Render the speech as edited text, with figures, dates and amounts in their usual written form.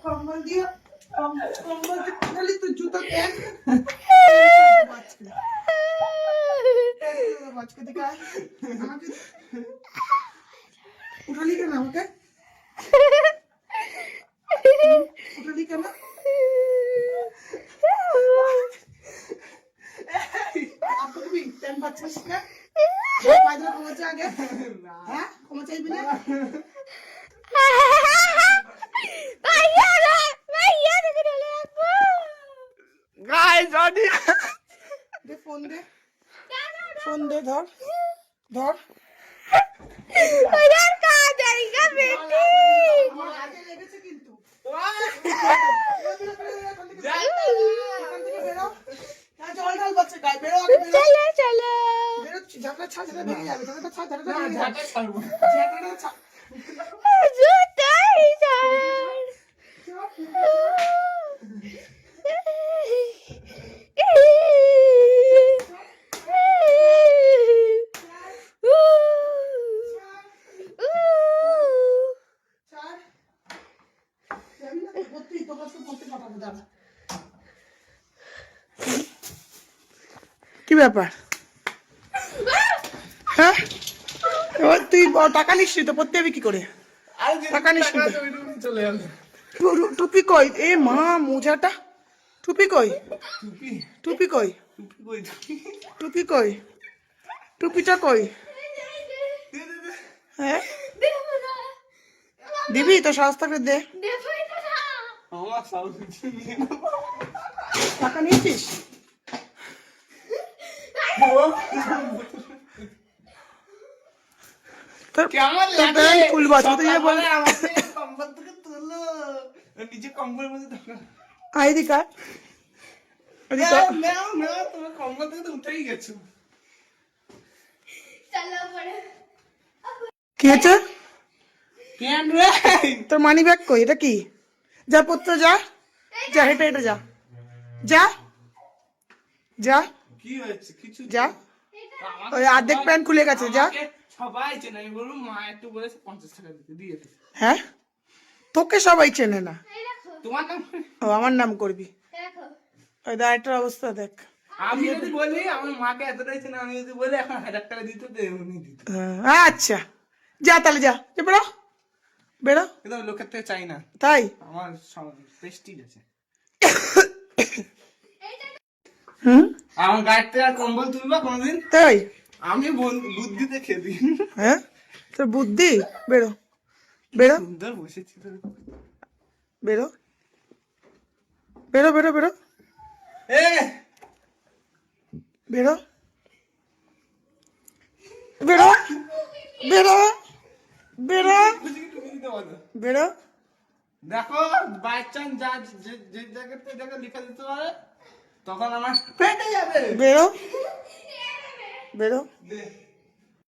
কম্বল দিয়ে কম্বল খালি তো জুতো প্যান্ট বাজকে দিকে আমাকে উঠালি কেন আমাকে উঠালি কেন आपको भी टाइम बच्चा शिका पायदरा कमाचा आगे हैं कमाचा ही बिना भैया देख रहे हैं गाइस ऑडी दे फोन दे धर धर यार कहां जाएगा बेटी आगे लेके से किंतु জল ঢাল বাচ্চা গায়ে বেরো আগে বেরো চলো চলো বেরো ঝাঁটা ছাড় ঝাঁটা ভেঙে যাবে ঝাঁটা ছাড় ঝাঁটা ভেঙে যাবে ঝাঁটা ছাড়বো ঝাঁটাটা ছাড় জুতাই ছাড় কি ব্যাপার হ্যাঁ তুই টাকা নিস তো পড়তে যাবি কি করে টাকা নিস টুপি কই এ মা মোজাটা টুপি কই টুপি কই টুপি কই টুপিটা কই হ্যাঁ দিবি তো সাহস থাকলে দে টাকা নিয়েছিস তোর মানি ব্যাগ কই এটা কি যা পড়তে যা যা হেঁটে হেঁটে যা যা যা কি হয়েছে কিছু যা ওই অর্ধেক প্যান্ট খুলে গেছে যা সবাই চেনে আমি বললাম মা একটু বলেছে 50 টাকা দিতে দিয়ে দে হ্যাঁ তোকে সবাই চেনে না তোমার নাম ও আমার নাম করবি দেখো ওই ডাইরেক্টর অবস্থা দেখ আমি যদি বলি আমার মাকে এতটাই চেনে আমি যদি বলি এখন 1000 টাকা দিতে দে উনি দিতে আচ্ছা যা তাহলে যা বেরো বেরো কিন্তু লোকের থেকে চাই না তাই আমার প্রেস্টিজ আছে আমার গাড়ি থেকে আর কম্বল তুলবা কোনদিন তাই আমি বুদ্ধিতে খেলি হ্যাঁ তোর বুদ্ধি বেরো বেরো সুন্দর বসেছি তো বেরো বেরো বেরো বেরো এ বেরো বেরো বেরো বেরো বেরো দেখো বাই চান্স যা যে জায়গাতে জায়গা লেখা দিতে পারে তখন আমার পেটে যাবে বেরো বেরো